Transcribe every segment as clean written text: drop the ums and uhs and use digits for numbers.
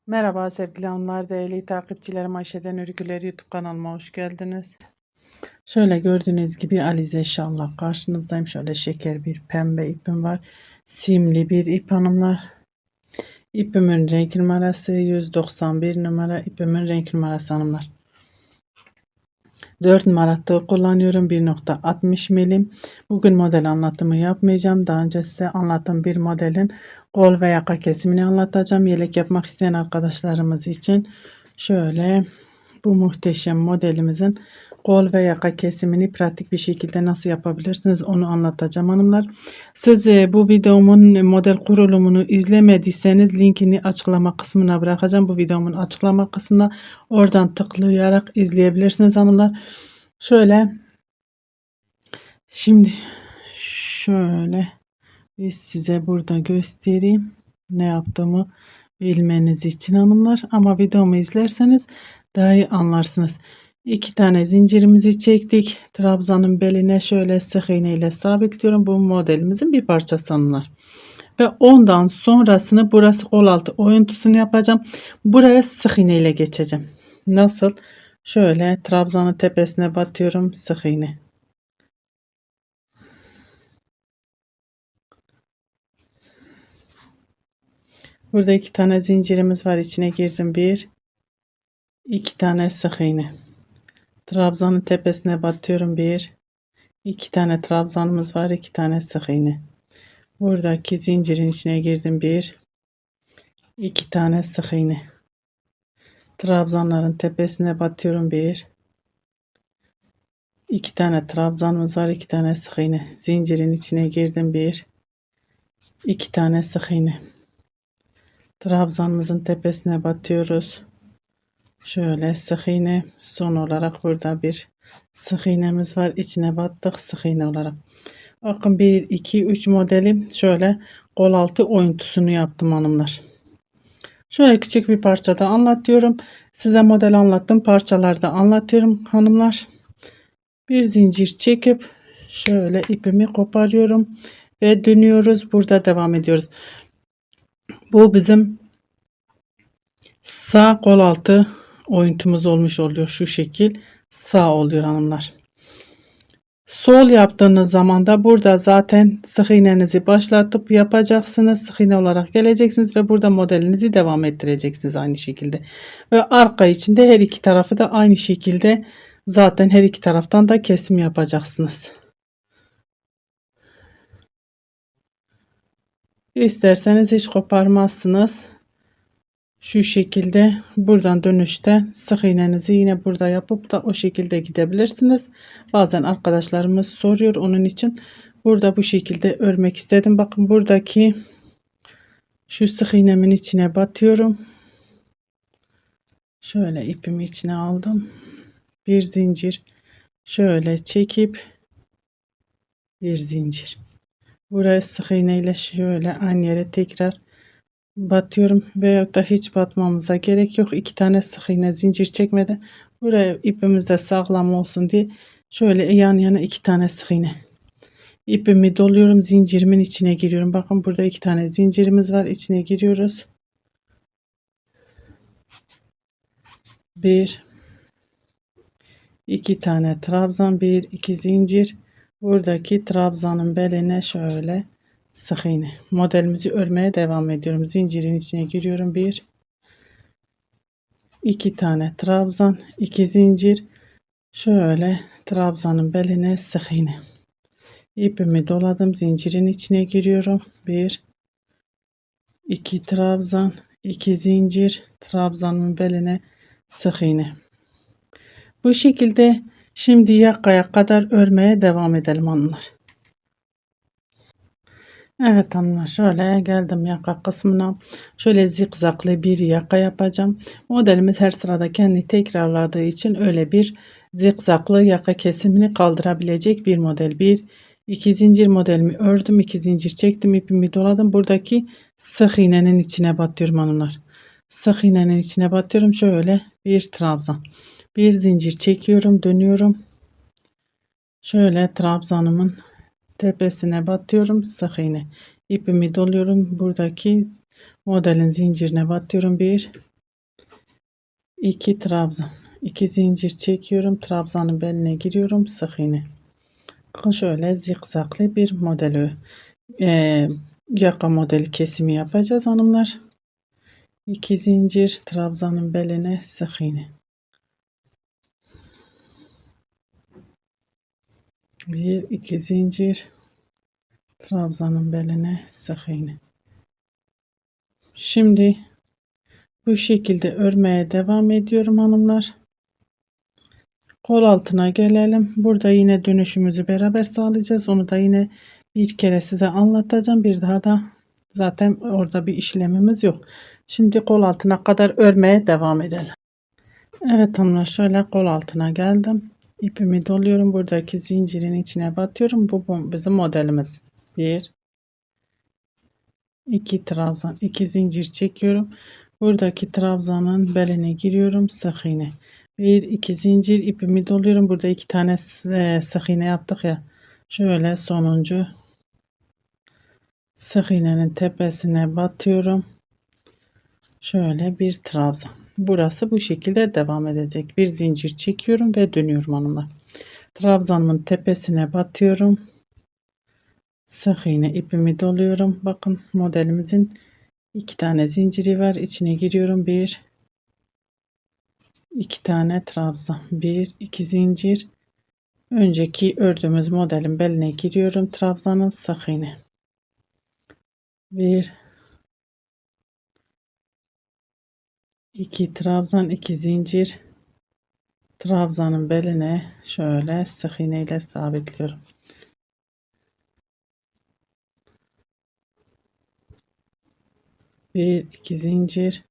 Merhaba sevgili hanımlar, değerli takipçilerim, Ayşe'den Örgüler YouTube kanalıma hoş geldiniz. Şöyle gördüğünüz gibi Alize Şal'la karşınızdayım. Şöyle şeker bir pembe ipim var. Simli bir ip hanımlar. İpimin renk numarası 191 numara. İpimin renk numarası hanımlar. 4 numara tığ kullanıyorum. 1.60 milim. Bugün model anlatımı yapmayacağım. Daha önce size anlattığım bir modelin kol ve yaka kesimini anlatacağım. Yelek yapmak isteyen arkadaşlarımız için şöyle bu muhteşem modelimizin kol ve yaka kesimini pratik bir şekilde nasıl yapabilirsiniz onu anlatacağım hanımlar. Siz bu videomun model kurulumunu izlemediyseniz linkini açıklama kısmına bırakacağım. Bu videomun açıklama kısmına oradan tıklayarak izleyebilirsiniz hanımlar. Şimdi şöyle biz size burada göstereyim ne yaptığımı bilmeniz için hanımlar, ama videomu izlerseniz daha iyi anlarsınız. 2 tane zincirimizi çektik. Trabzanın beline şöyle sık iğne ile sabitliyorum. Bu modelimizin bir parçası hanımlar. Ve ondan sonrasını burası kol altı oyuntusunu yapacağım. Buraya sık iğne ile geçeceğim. Nasıl? Şöyle trabzanın tepesine batıyorum, sık iğne. Burada 2 tane zincirimiz var. İçine girdim. 1 2 tane sık iğne. Trabzanın tepesine batıyorum. 1 2 tane trabzanımız var. 2 tane sık iğne. Buradaki zincirin içine girdim. 1 2 tane sık iğne. Trabzanların tepesine batıyorum. 1 2 tane trabzanımız var. 2 tane sık iğne. Zincirin içine girdim. 1 2 tane sık iğne. Trabzanımızın tepesine batıyoruz. Şöyle sık iğne. Son olarak burada bir sık iğnemiz var. İçine battık sık iğne olarak. Bakın 1 2 3 modelim şöyle kol altı oyuntusunu yaptım hanımlar. Şöyle küçük bir parçada anlatıyorum. Size model anlattım, parçalarda anlatıyorum hanımlar. Bir zincir çekip şöyle ipimi koparıyorum ve dönüyoruz. Burada devam ediyoruz. Bu bizim sağ kol altı oyuntumuz olmuş oluyor. Şu şekil sağ oluyor hanımlar. Sol yaptığınız zaman da burada zaten sık iğnenizi başlatıp yapacaksınız. Sık iğne olarak geleceksiniz ve burada modelinizi devam ettireceksiniz aynı şekilde. Ve arka içinde her iki tarafı da aynı şekilde zaten her iki taraftan da kesim yapacaksınız. İsterseniz hiç koparmazsınız. Şu şekilde buradan dönüşte sık iğnenizi yine burada yapıp da o şekilde gidebilirsiniz. Bazen arkadaşlarımız soruyor, onun için burada bu şekilde örmek istedim. Bakın buradaki şu sık iğnemin içine batıyorum. Şöyle ipimi içine aldım. Bir zincir şöyle çekip bir zincir. Buraya sık iğne ile şöyle aynı yere tekrar batıyorum veyahut da hiç batmamıza gerek yok. 2 tane sık iğne zincir çekmeden buraya ipimiz de sağlam olsun diye şöyle yan yana 2 tane sık iğne. İpimi doluyorum, zincirimin içine giriyorum. Bakın burada 2 tane zincirimiz var, içine giriyoruz. 1 2 tane trabzan, 1 2 zincir. Buradaki trabzanın beline şöyle sık iğne. Modelimizi örmeye devam ediyorum. Zincirin içine giriyorum. 1 2 tane trabzan, 2 zincir. Şöyle trabzanın beline sık iğne. İpimi doladım, zincirin içine giriyorum. 1 2 trabzan, 2 zincir, trabzanın beline sık iğne. Bu şekilde şimdi yakaya kadar örmeye devam edelim hanımlar. Evet hanımlar, şöyle geldim yaka kısmına. Şöyle zikzaklı bir yaka yapacağım. Modelimiz her sırada kendi tekrarladığı için öyle bir zikzaklı yaka kesimini kaldırabilecek bir model. 1 2 zincir modelimi ördüm, 2 zincir çektim, ipimi doladım. Buradaki sık iğnenin içine batıyorum hanımlar. Sık iğnenin içine batıyorum. Şöyle bir trabzan, bir zincir çekiyorum, dönüyorum. Şöyle trabzanımın tepesine batıyorum, sık iğne. İpimi doluyorum. Buradaki modelin zincirine batıyorum. 1 2 trabzan, 2 zincir çekiyorum, trabzanın beline giriyorum, sık iğne. Bakın şöyle zikzaklı bir modeli, yaka modeli kesimi yapacağız hanımlar. 2 zincir, trabzanın beline sık iğne. 1 2 zincir, trabzanın beline sık iğne. Şimdi bu şekilde örmeye devam ediyorum hanımlar. Kol altına gelelim. Burada yine dönüşümüzü beraber sağlayacağız. Onu da yine bir kere size anlatacağım. Bir daha da zaten orada bir işlemimiz yok. Şimdi kol altına kadar örmeye devam edelim. Evet hanımlar, şöyle kol altına geldim. İpimi doluyorum. Buradaki zincirin içine batıyorum. Bu bizim modelimiz. 1 2 trabzan, 2 zincir çekiyorum. Buradaki trabzanın beline giriyorum, sık iğne. 1 2 zincir, ipimi doluyorum. Burada 2 tane sık iğne yaptık ya. Şöyle sonuncu sık iğnenin tepesine batıyorum. Şöyle bir trabzan. Burası bu şekilde devam edecek. Bir zincir çekiyorum ve dönüyorum hanımlar. Trabzanın tepesine batıyorum. Sık iğne, ipimi doluyorum. Bakın modelimizin 2 tane zinciri var. İçine giriyorum. 1 2 tane trabzan. 1 2 zincir. Önceki ördüğümüz modelin beline giriyorum. Trabzanın sık iğne. 1 2 trabzan, 2 zincir. Trabzanın beline şöyle sık iğne ile sabitliyorum. 1 2 zincir.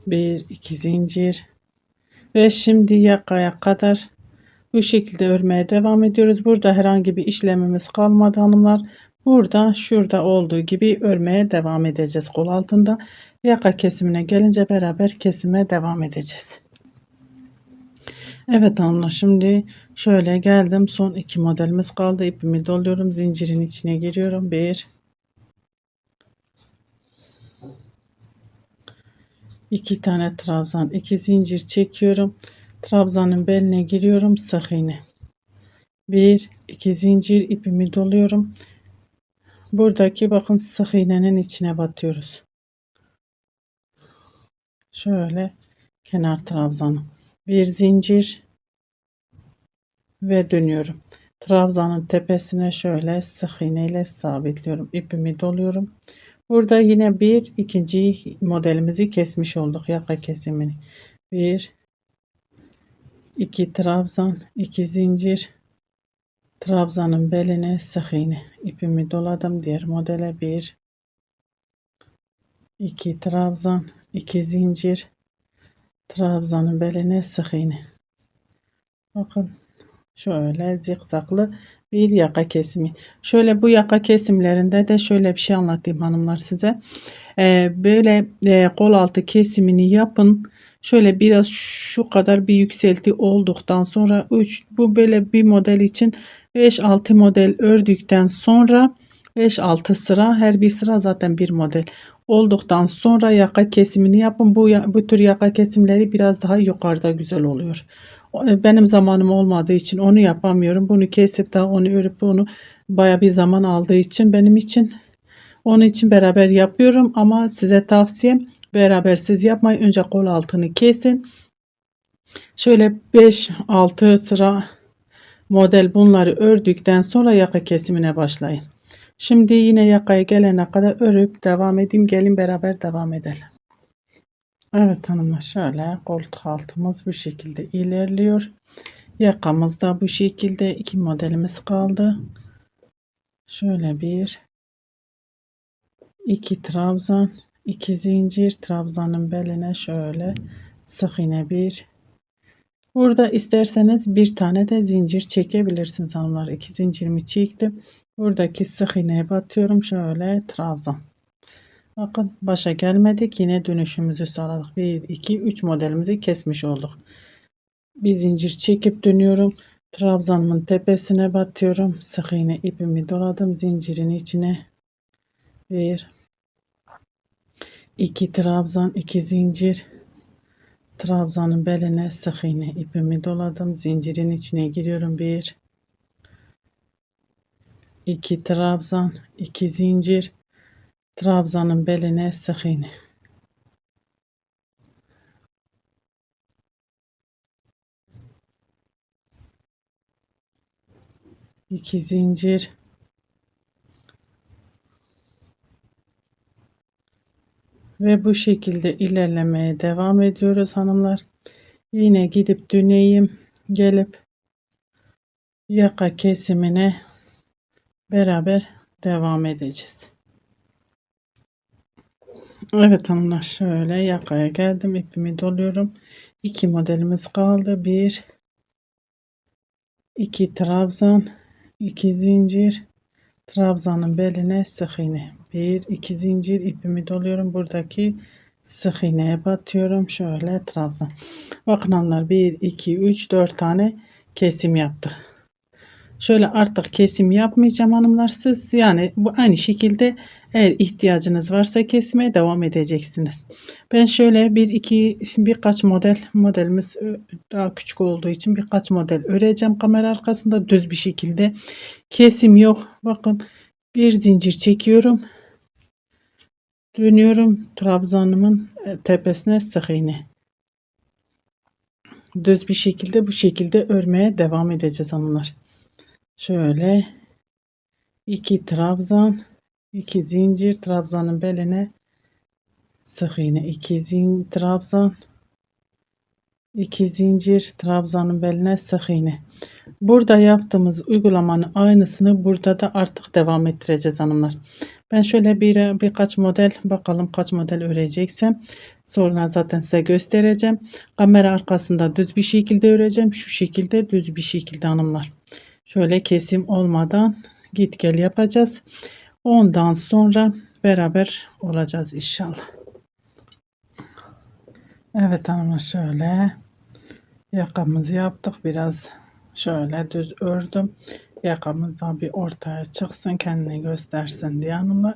Bir iki zincir ve şimdi yakaya kadar bu şekilde örmeye devam ediyoruz. Burada herhangi bir işlemimiz kalmadı hanımlar. Burada şurada olduğu gibi örmeye devam edeceğiz kol altında. Yaka kesimine gelince beraber kesime devam edeceğiz. Evet hanımlar, şimdi şöyle geldim. Son iki modelimiz kaldı. İpimi doluyorum. Zincirin içine giriyorum. 1 2 tane trabzan, 2 zincir çekiyorum. Trabzanın beline giriyorum, sık iğne. 1 2 zincir, ipimi doluyorum. Buradaki bakın sık iğnenin içine batıyoruz. Şöyle kenar trabzanı. Bir zincir ve dönüyorum. Trabzanın tepesine şöyle sık iğne ile sabitliyorum. İpimi doluyorum. Burada yine bir ikinci modelimizi kesmiş olduk, yaka kesimini. 1 2 trabzan, 2 zincir, trabzanın beline sık iğne. İpimi doladım. Diğer modele 1 2 trabzan, 2 zincir, trabzanın beline sık iğne. Bakın şöyle zikzaklı bir yaka kesimi. Şöyle bu yaka kesimlerinde de şöyle bir şey anlatayım hanımlar size. Böyle kol altı kesimini yapın. Şöyle biraz şu kadar bir yükselti olduktan sonra bu böyle bir model için 5-6 model ördükten sonra 5-6 sıra, her bir sıra zaten bir model olduktan sonra yaka kesimini yapın. Bu tür yaka kesimleri biraz daha yukarıda güzel oluyor. Benim zamanım olmadığı için onu yapamıyorum. Bunu kesip daha onu örüp onu baya bir zaman aldığı için benim için, onun için beraber yapıyorum ama size tavsiyem beraber siz yapmayın. Önce kol altını kesin. Şöyle 5-6 sıra model bunları ördükten sonra yaka kesimine başlayın. Şimdi yine yakaya gelene kadar örüp devam edeyim. Gelin beraber devam edelim. Evet hanımlar, şöyle koltuk altımız bu şekilde ilerliyor. Yakamız da bu şekilde, iki modelimiz kaldı. Şöyle 1 2 trabzan, 2 zincir, trabzanın beline şöyle sık iğne 1. Burada isterseniz bir tane de zincir çekebilirsiniz hanımlar. 2 zincirimi çektim. Buradaki sık iğneye batıyorum. Şöyle trabzan. Bakın başa gelmedik. Yine dönüşümüzü sağladık. 1 2 3 modelimizi kesmiş olduk. Bir zincir çekip dönüyorum. Trabzanımın tepesine batıyorum. Sık iğne ipimi doladım. Zincirin içine 1 2 trabzan, 2 zincir, trabzanın beline sık iğne ipimi doladım, zincirin içine giriyorum. 1 2 trabzan, 2 zincir, trabzanın beline sık iğne. 2 zincir, ve bu şekilde ilerlemeye devam ediyoruz hanımlar. Yine gidip döneyim, gelip yaka kesimine beraber devam edeceğiz. Evet hanımlar, şöyle yakaya geldim, ipimi doluyorum. 2 modelimiz kaldı. 1 2 trabzan, 2 zincir, trabzanın beline sık iğne. 1 2 zincir, ipimi doluyorum. Buradaki sık iğneye batıyorum. Şöyle trabzan. Bakın hanımlar, 1 2 3 4 tane kesim yaptık. Şöyle artık kesim yapmayacağım hanımlar, siz yani bu aynı şekilde eğer ihtiyacınız varsa kesmeye devam edeceksiniz. Ben şöyle birkaç modelimiz daha küçük olduğu için birkaç model öreceğim kamera arkasında düz bir şekilde. Kesim yok. Bakın, bir zincir çekiyorum. Dönüyorum, trabzanımın tepesine sık iğne. Düz bir şekilde bu şekilde örmeye devam edeceğiz hanımlar. Şöyle 2 trabzan, 2 zincir, trabzanın beline sık iğne, 2 zincir, trabzan, 2 zincir, trabzanın beline sık iğne. Burada yaptığımız uygulamanın aynısını burada da artık devam ettireceğiz hanımlar. Ben şöyle birkaç model, bakalım kaç model öreceksem sonra zaten size göstereceğim. Kamera arkasında düz bir şekilde öreceğim. Şu şekilde düz bir şekilde hanımlar. Şöyle kesim olmadan git gel yapacağız. Ondan sonra beraber olacağız inşallah. Evet hanımlar, şöyle yakamızı yaptık. Biraz şöyle düz ördüm. Yakamız da bir ortaya çıksın, kendini göstersin diye hanımlar.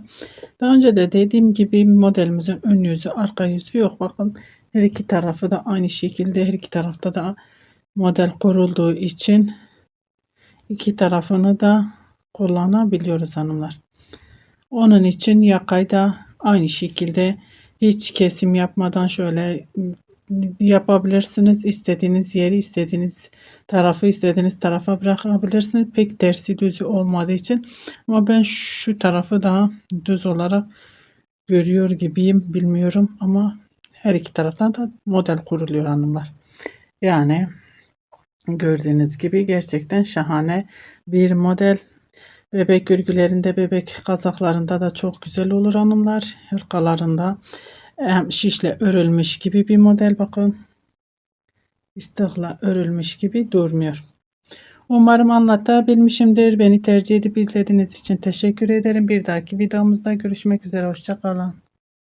Daha önce de dediğim gibi modelimizin ön yüzü arka yüzü yok. Bakın, her iki tarafı da aynı şekilde, her iki tarafta da model kurulduğu için iki tarafını da kullanabiliyoruz hanımlar. Onun için yakayı da aynı şekilde hiç kesim yapmadan şöyle yapabilirsiniz. İstediğiniz yeri, istediğiniz tarafı istediğiniz tarafa bırakabilirsiniz. Pek tersi düzü olmadığı için, ama ben şu tarafı daha düz olarak görüyor gibiyim, bilmiyorum, ama her iki taraftan da model kuruluyor hanımlar. Yani gördüğünüz gibi gerçekten şahane bir model. Bebek örgülerinde, bebek kazaklarında da çok güzel olur hanımlar. Hırkalarında şişle örülmüş gibi bir model, bakın. İstikla örülmüş gibi durmuyor. Umarım anlatabilmişimdir. Beni tercih edip izlediğiniz için teşekkür ederim. Bir dahaki videomuzda görüşmek üzere. Hoşça kalın.